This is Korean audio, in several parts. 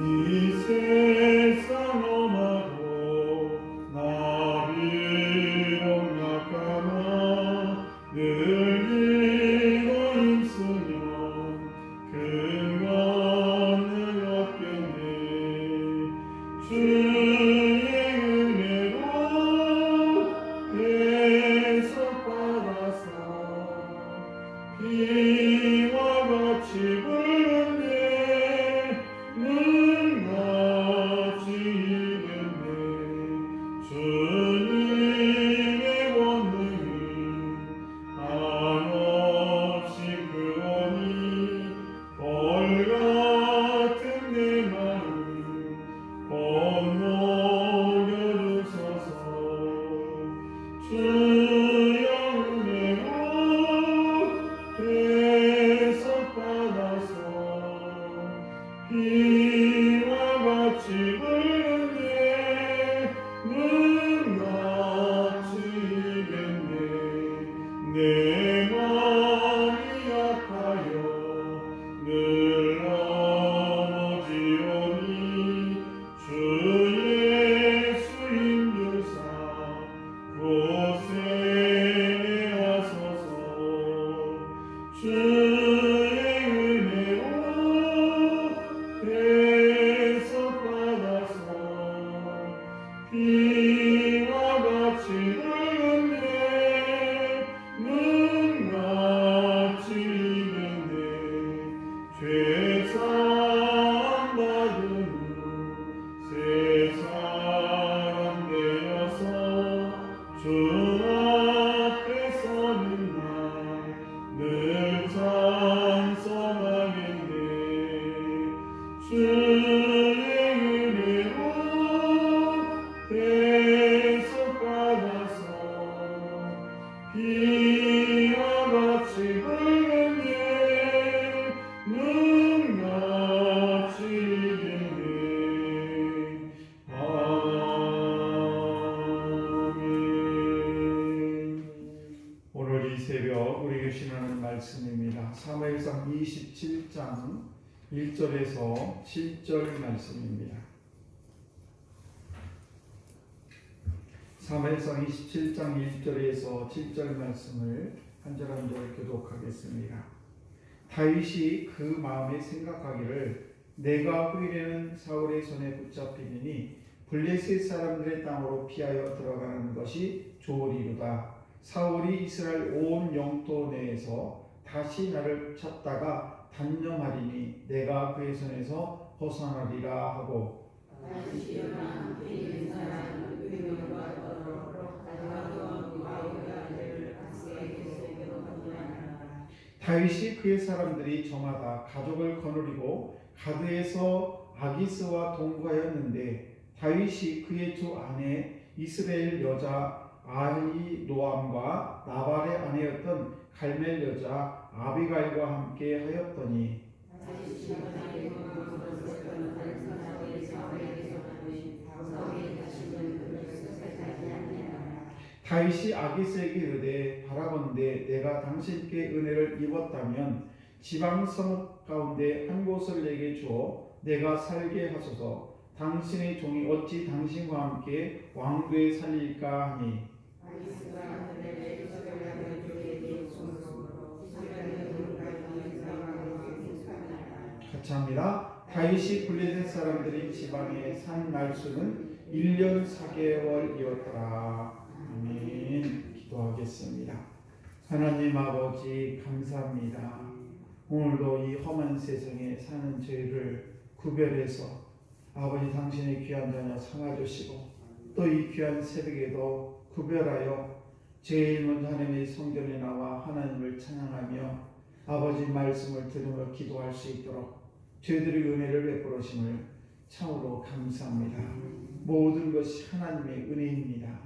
이 세상 너마도 나비로 약하나 늘 이고 힘쓰면 큰 건 늘 얻겠네. 주의 은혜로 대속받아서 비와 같이 부르네. 눈같이 이겼네. 주님의 권능은 한없이 크오니 벌같은 내 마음 건너겨 주소서. 주의 은혜로 대속받아서 비와 같이 부르네. 눈같이 이겠네. 내 마음이 아파요 늘 넘어지오니 주 예수 인주사 곳에 하소서. 주의 은혜로 대속받아서 비와 같이 부르네. 눈같이 이겼네. 죄사함 받은 후 새 사람 되어서 주 앞에 서는 날 늘 찬송하겠네. 주의 은혜로 대속받아서 비와 같이 부르네. 눈같이 이기네. 아멘. 오늘 이 새벽 우리에게 주시는 말씀입니다. 사무엘상 27장 1절에서 7절 말씀입니다. 사무엘상 27장 1절에서 7절 말씀을 한 절 한 절 교독하겠습니다. 다윗이 그 마음에 생각하기를 내가 후일에는 사울의 손에 붙잡히리니 블레셋 사람들의 땅으로 피하여 들어가는 것이 좋으리로다. 사울이 이스라엘 온 영토 내에서 다시 나를 찾다가 단념하리니 내가 그의 손에서 벗어나리라 하고 다윗이 그의 사람들이 저마다 가족을 거느리고 가드에서 아기스와 동거하였는데 다윗이 그의 두 아내 이스라엘 여자 아히노암과 나발의 아내였던 갈멜 여자 아비가일과 함께 하였더니 다윗이 아기스에게 이르되 바라건대 내가 당신께 은혜를 입었다면 지방 성읍 가운데 한 곳을 내게 주어 내가 살게 하소서. 당신의 종이 어찌 당신과 함께 왕도에 살릴까 하니 같이 합니다. 다윗이 블레셋 사람들이 지방에 산 날수는 1년 4개월이었더라. 아멘. 기도하겠습니다. 하나님 아버지 감사합니다. 오늘도 이 험한 세상에 사는 저희를 구별해서 아버지 당신의 귀한 자녀 삼아주시고 또 이 귀한 새벽에도 구별하여 제일 먼저 하나님의 성전에 나와 하나님을 찬양하며 아버지 말씀을 들으며 기도할 수 있도록 저희들의 은혜를 베풀으심을 참으로 감사합니다. 모든 것이 하나님의 은혜입니다.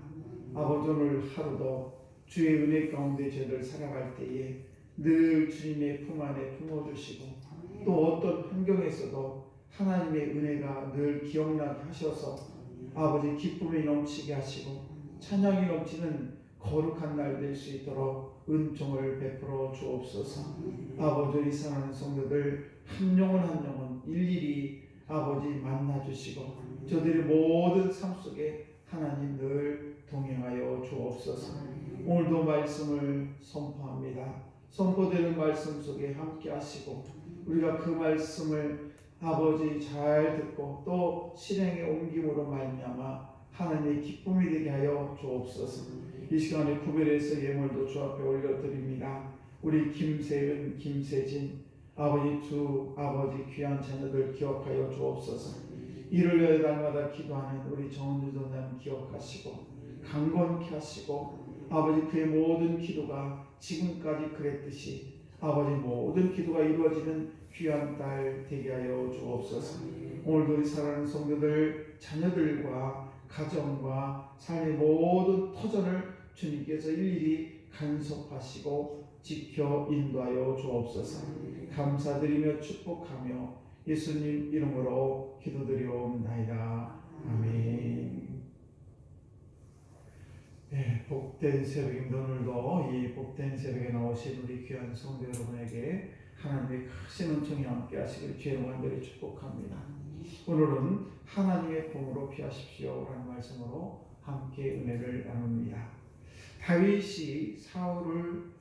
아버지 오늘 하루도 주의 은혜 가운데 저희들 살아갈 때에 늘 주님의 품 안에 품어주시고 또 어떤 환경에서도 하나님의 은혜가 늘 기억나게 하셔서 아버지 기쁨이 넘치게 하시고 찬양이 넘치는 거룩한 날 될 수 있도록 은총을 베풀어 주옵소서. 아버지 이 사랑하는 성도들 한 영혼 한 영혼 일일이 아버지 만나주시고 저들의 모든 삶 속에 하나님 늘 동행하여 주옵소서. 오늘도 말씀을 선포합니다. 선포되는 말씀 속에 함께 하시고 우리가 그 말씀을 아버지 잘 듣고 또 실행에 옮김으로 말미암아 하나님의 기쁨이 되게 하여 주옵소서. 이 시간에 구별해서 예물도 주 앞에 올려드립니다. 우리 김세은, 김세진 아버지 두 아버지 귀한 자녀들 기억하여 주옵소서. 일요일 날마다 기도하는 우리 정은주 전사님 기억하시고 강건케 하시고 아버지 그의 모든 기도가 지금까지 그랬듯이 아버지 모든 기도가 이루어지는 귀한 딸 되게 하여 주옵소서. 오늘도 우리 사랑하는 성도들 자녀들과 가정과 삶의 모든 터전을 주님께서 일일이 간섭하시고 지켜 인도하여 주옵소서. 감사드리며 축복하며 예수님 이름으로 기도드리옵나이다. 아멘. 네, 복된 새벽입니다. 오늘도 이 복된 새벽에 나오신 우리 귀한 성도 여러분에게 하나님의 크신 은총이 함께 하시기를 주의 간절히 축복합니다. 오늘은 하나님의 품으로 피하십시오 라는 말씀으로 함께 은혜를 나눕니다. 다윗이 사울을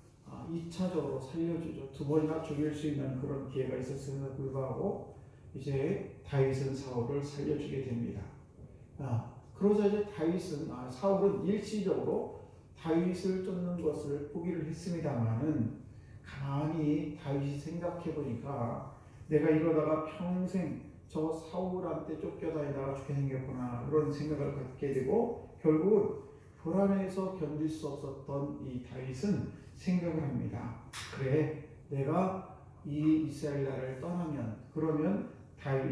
2차적으로 살려주죠. 두 번이나 죽일 수 있는 그런 기회가 있었음에도 불구하고 이제 다윗은 사울을 살려주게 됩니다. 그러자 이제 사울은 일시적으로 다윗을 쫓는 것을 포기를 했습니다만은 가만히 다윗이 생각해 보니까 내가 이러다가 평생 저 사울한테 쫓겨다니다가 죽게 생겼구나 그런 생각을 갖게 되고 결국은 불안해서 견딜 수 없었던 이 다윗은 생각을 합니다. 그래, 내가 이 이스라엘 나라를 떠나면 그러면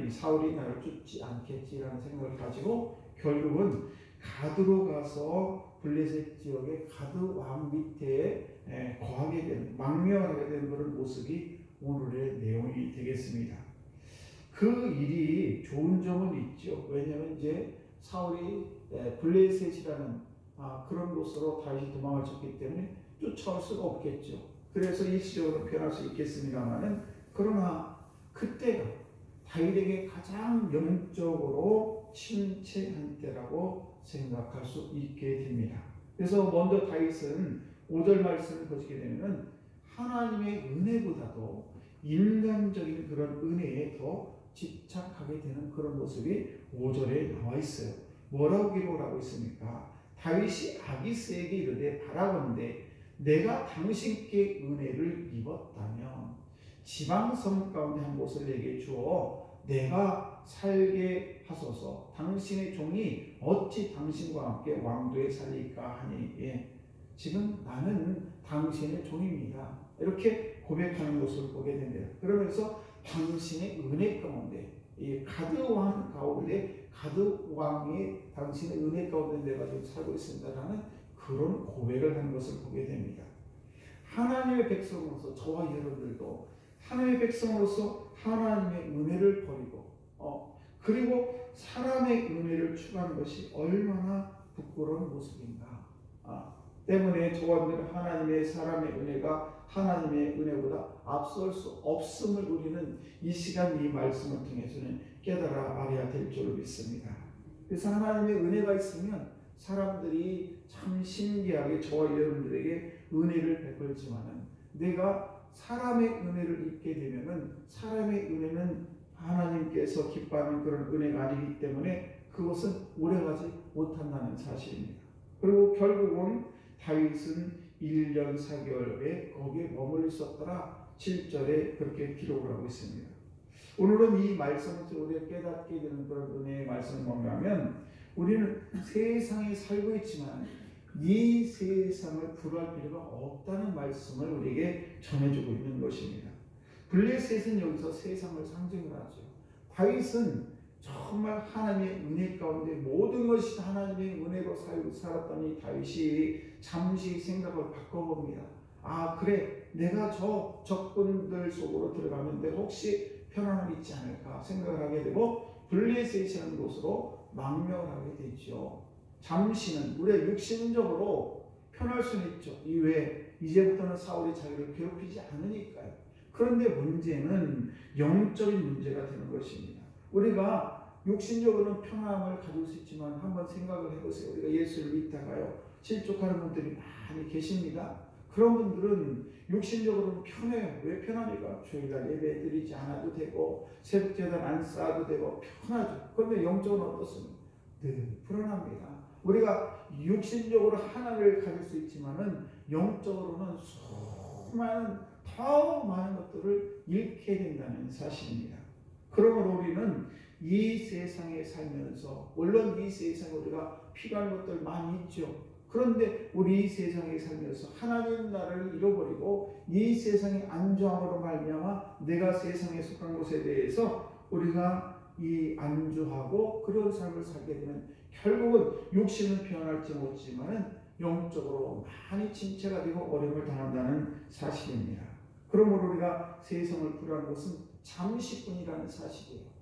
사울이 나를 쫓지 않겠지라는 생각을 가지고 결국은 가드로 가서 블레셋 지역의 가드 왕 밑에 거하게 되는 망명하게 되는 그런 모습이 오늘의 내용이 되겠습니다. 그 일이 좋은 점은 있죠. 왜냐하면 이제 사울이 블레셋이라는 그런 곳으로 다윗이 도망을 쳤기 때문에 쫓아올 수가 없겠죠. 그래서 일시적으로 변할 수 있겠습니다만은 그러나 그때가 다윗에게 가장 영적으로 침체한 때라고 생각할 수 있게 됩니다. 그래서 먼저 다윗은 5절 말씀을 보시게 되면 하나님의 은혜보다도 인간적인 그런 은혜에 더 집착하게 되는 그런 모습이 5절에 나와 있어요. 뭐라고 기록을 하고 있습니까? 다윗이 아기스에게 이르되 바라건대 내가 당신께 은혜를 입었다면 지방섬 가운데 한 곳을 내게 주어 내가 살게 하소서. 당신의 종이 어찌 당신과 함께 왕도에 살릴까 하니 지금 나는 당신의 종입니다. 이렇게 고백하는 것을 보게 됩니다. 그러면서 당신의 은혜 가운데 이 가드 왕 가운데 가드 왕이 당신의 은혜 가운데 내가 지금 살고 있습니다라는 그런 고백을 하는 것을 보게 됩니다. 하나님의 백성으로서 저와 여러분들도 하나님의 백성으로서 하나님의 은혜를 버리고 그리고 사람의 은혜를 추구하는 것이 얼마나 부끄러운 모습인가 때문에 저와 여러분들은 하나님의 사람의 은혜가 하나님의 은혜보다 앞설 수 없음을 우리는 이 시간 이 말씀을 통해서는 깨달아 알아야 될 줄로 믿습니다. 그래서 하나님의 은혜가 있으면 사람들이 참 신기하게 저와 여러분들에게 은혜를 베풀지만은 내가 사람의 은혜를 입게 되면은 사람의 은혜는 하나님께서 기뻐하는 그런 은혜가 아니기 때문에 그것은 오래가지 못한다는 사실입니다. 그리고 결국은 다윗은 1년 4개월에 거기에 머물러 있었더라 7절에 그렇게 기록을 하고 있습니다. 오늘은 이 말씀을 우리가 깨닫게 되는 그런 은혜의 말씀을 뭔가하면 우리는 세상에 살고 있지만 이 세상을 불할 필요가 없다는 말씀을 우리에게 전해주고 있는 것입니다. 블레셋은 여기서 세상을 상징을 하죠. 다윗은 정말 하나님의 은혜 가운데 모든 것이 하나님의 은혜로 살았던 이 다윗이 잠시 생각을 바꿔봅니다. 그래, 내가 저 적군들 속으로 들어가면 내가 혹시 편안함이 있지 않을까 생각을 하게 되고 블레셋이라는 곳으로 망명을 하게 되죠. 잠시는 우리가 육신적으로 편할 수는 있죠. 이외에 이제부터는 사울이 자기를 괴롭히지 않으니까요. 그런데 문제는 영적인 문제가 되는 것입니다. 우리가 육신적으로는 평안을 가질 수 있지만 한번 생각을 해보세요. 우리가 예수를 믿다가요 실족하는 분들이 많이 계십니다. 그런 분들은 육신적으로는 편해요. 왜 편합니까? 주일날 예배 드리지 않아도 되고 새벽제단 안 쌓아도 되고 편하죠. 그런데 영적으로는 어떻습니까? 늘 불안합니다. 우리가 육신적으로 하나를 가질 수 있지만은 영적으로는 수많은 더 많은 것들을 잃게 된다는 사실입니다. 그러므로 우리는 이 세상에 살면서 물론 이 세상에 우리가 필요한 것들 많이 있죠. 그런데 우리 이 세상에 살면서 하나님 나라를 잃어버리고 이 세상의 안주함으로 말미암아 내가 세상에 속한 것에 대해서 우리가 이 안주하고 그런 삶을 살게 되면 결국은 육신은 변할지 못지만은 영적으로 많이 침체가 되고 어려움을 당한다는 사실입니다. 그러므로 우리가 세상을 부러워하는 것은 잠시뿐이라는 사실이에요.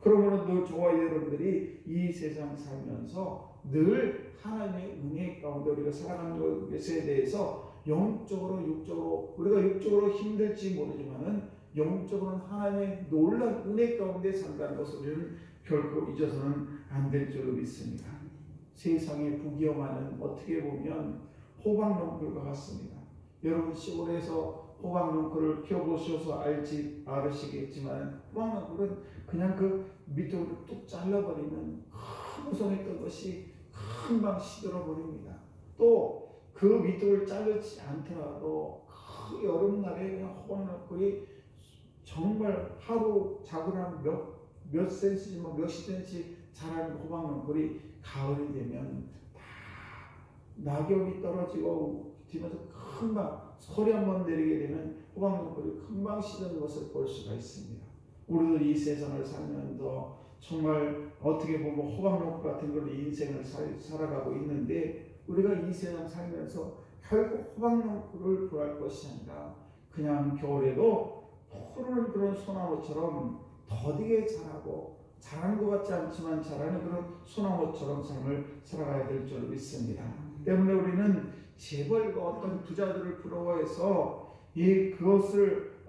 그러므로 늘 저와 여러분들이 이 세상 살면서 늘 하나님의 은혜 가운데 우리가 살아가는 것에 대해서 영적으로 육적으로 우리가 육적으로 힘들지 모르지만은 영적으로는 하나님의 놀라운 은혜 가운데 산다는 것을 우리는 결코 잊어서는 안 될 줄로 믿습니다. 세상의 부귀영화는 어떻게 보면 호박농풀과 같습니다. 여러분 시골에서 호박농풀을 키워보셔서 알으시겠지만 호박농풀은 그냥 그 밑으로 뚝 잘라버리면 큰 우성했던 것이 금방 시들어버립니다. 또 그 밑을 자르지 않더라도 그 여름날에 그냥 호박농풀이 정말 하루 자고난 몇 센치지만 몇십 센치 자라는 호박농풀이 가을이 되면 다 낙엽이 떨어지고 뒤면서 금방 소리 한번 내리게 되면 호박농풀이 금방 시드는 것을 볼 수가 있습니다. 우리도 이 세상을 살면서 정말 어떻게 보면 호박농풀 같은 그런 인생을 살아가고 있는데 우리가 이 세상 살면서 결국 호박농풀을 구할 것이 아니라 그냥 겨울에도 푸르른 그런 소나무처럼 더디게 자라고 자라는 것 같지 않지만 자라는 그런 소나무처럼 삶을 살아가야 될 줄 믿습니다. 때문에 우리는 재벌과 어떤 부자들을 부러워해서 그것을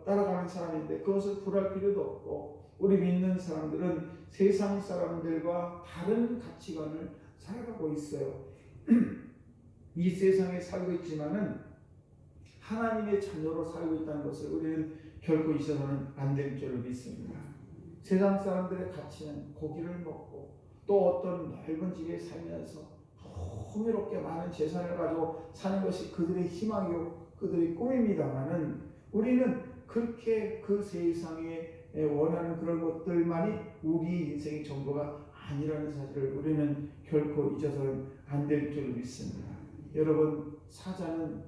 따라가는 사람인데 그것을 부러워할 필요도 없고 우리 믿는 사람들은 세상 사람들과 다른 가치관을 살아가고 있어요. 이 세상에 살고 있지만은 하나님의 자녀로 살고 있다는 것을 우리는 결코 잊어서는 안 될 줄 믿습니다. 세상 사람들의 가치는 고기를 먹고 또 어떤 넓은 집에 살면서 풍요롭게 많은 재산을 가지고 사는 것이 그들의 희망이고 그들의 꿈입니다만은 우리는 그렇게 그 세상에 원하는 그런 것들만이 우리 인생의 전부가 아니라는 사실을 우리는 결코 잊어서는 안 될 줄 믿습니다. 여러분 사자는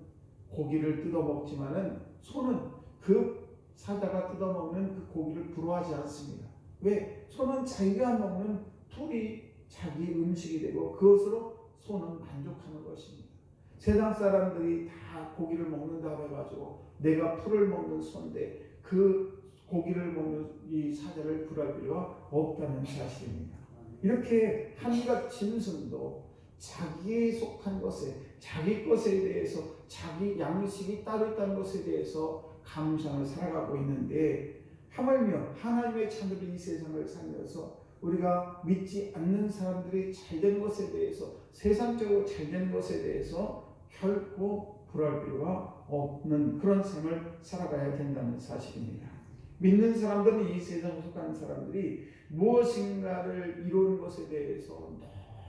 고기를 뜯어먹지만은 소는 그 사자가 뜯어먹는 그 고기를 부러워하지 않습니다. 왜? 소는 자기가 먹는 풀이 자기 음식이 되고 그것으로 소는 만족하는 것입니다. 세상 사람들이 다 고기를 먹는다고 해가지고 내가 풀을 먹는 소인데 그 고기를 먹는 이 사자를 부러워할 필요가 없다는 사실입니다. 이렇게 한갓 짐승도 자기에 속한 것에 자기 것에 대해서 자기 양식이 따로 있다는 것에 대해서 감상을 살아가고 있는데 하물며 하나님의 자녀들이 이 세상을 살면서 우리가 믿지 않는 사람들이 잘된 것에 대해서 세상적으로 잘된 것에 대해서 결코 불할 필요가 없는 그런 삶을 살아가야 된다는 사실입니다. 믿는 사람들은 이 세상에 속한 사람들이 무엇인가를 이루는 것에 대해서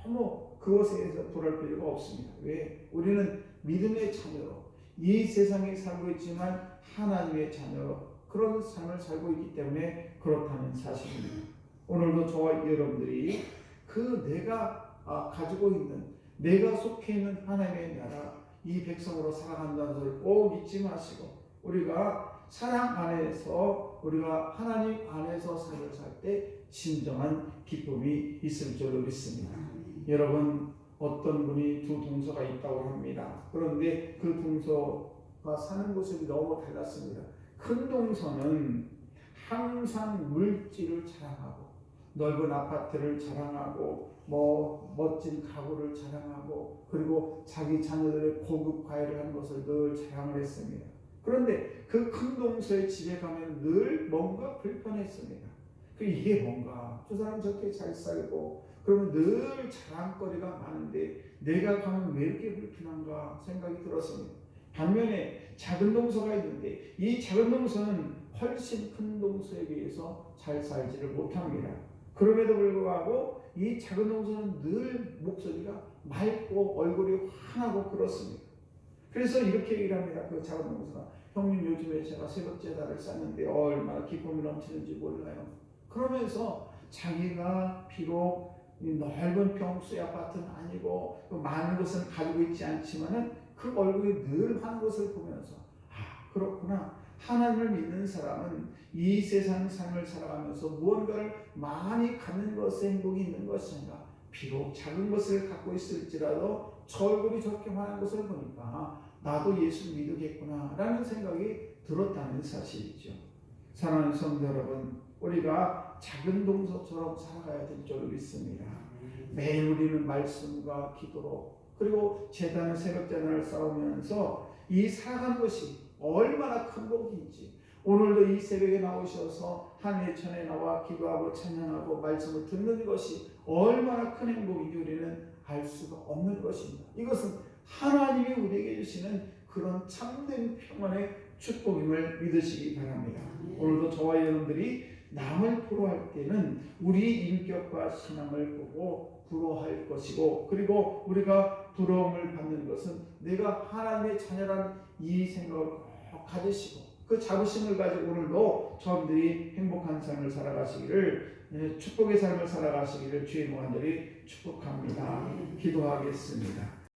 너무 그것에 대해서 불할 필요가 없습니다. 왜? 우리는 믿음의 자녀로 이 세상에 살고 있지만 하나님의 자녀로 그런 삶을 살고 있기 때문에 그렇다는 사실입니다. 오늘도 저와 여러분들이 그 내가 가지고 있는 내가 속해 있는 하나님의 나라 이 백성으로 살아간다는 것을 꼭 잊지 마시고 우리가 사랑 안에서 우리가 하나님 안에서 삶을 살 때 진정한 기쁨이 있을 줄로 믿습니다. 여러분 어떤 분이 두 동서가 있다고 합니다. 그런데 그 동서가 사는 곳이 너무 달랐습니다. 큰 동서는 항상 물질을 자랑하고 넓은 아파트를 자랑하고 멋진 가구를 자랑하고 그리고 자기 자녀들의 고급 과외를 하는 것을 늘 자랑을 했습니다. 그런데 그 큰 동서의 집에 가면 늘 뭔가 불편했습니다. 이게 뭔가? 저 사람 저렇게 잘 살고 그러면 늘 자랑거리가 많은데 내가 가면 왜 이렇게 불편한가 생각이 들었습니다. 반면에 작은 동서가 있는데 이 작은 동서는 훨씬 큰 동서에 비해서 잘 살지를 못합니다. 그럼에도 불구하고 이 작은 동서는 늘 목소리가 맑고 얼굴이 환하고 그렇습니다. 그래서 이렇게 얘기를 합니다. 그 작은 동서가 형님 요즘에 제가 새벽제사를 쌌는데 얼마나 기쁨이 넘치는지 몰라요. 그러면서 자기가 비록 넓은 평수의 아파트는 아니고 많은 것은 가지고 있지 않지만은 그 얼굴이 늘 환한 것을 보면서 그렇구나. 하나님을 믿는 사람은 이 세상 삶을 살아가면서 무언가를 많이 갖는 것에 행복이 있는 것인가. 비록 작은 것을 갖고 있을지라도 저 얼굴이 저렇게 환한 것을 보니까 나도 예수를 믿으겠구나 라는 생각이 들었다는 사실이죠. 사랑하는 성도 여러분, 우리가 작은 동서처럼 살아가야 될 줄 믿습니다. 매일 우리는 말씀과 기도로 그리고 제단을 새벽제단을 싸우면서 이 살아가는 것이 얼마나 큰 복인지 오늘도 이 새벽에 나오셔서 한해천에 나와 기도하고 찬양하고 말씀을 듣는 것이 얼마나 큰 행복인지 우리는 알 수가 없는 것입니다. 이것은 하나님이 우리에게 주시는 그런 참된 평안의 축복임을 믿으시기 바랍니다. 오늘도 저와 여러분들이 남을 부러워할 때는 우리 인격과 신앙을 보고 부러워할 것이고 그리고 우리가 부러움을 받는 것은 내가 하나님의 자녀라는 이 생각을 꼭 가지시고 그 자부심을 가지고 오늘도 저분들이 행복한 삶을 살아가시기를 축복의 삶을 살아가시기를 주의 무한절히 축복합니다. 기도하겠습니다.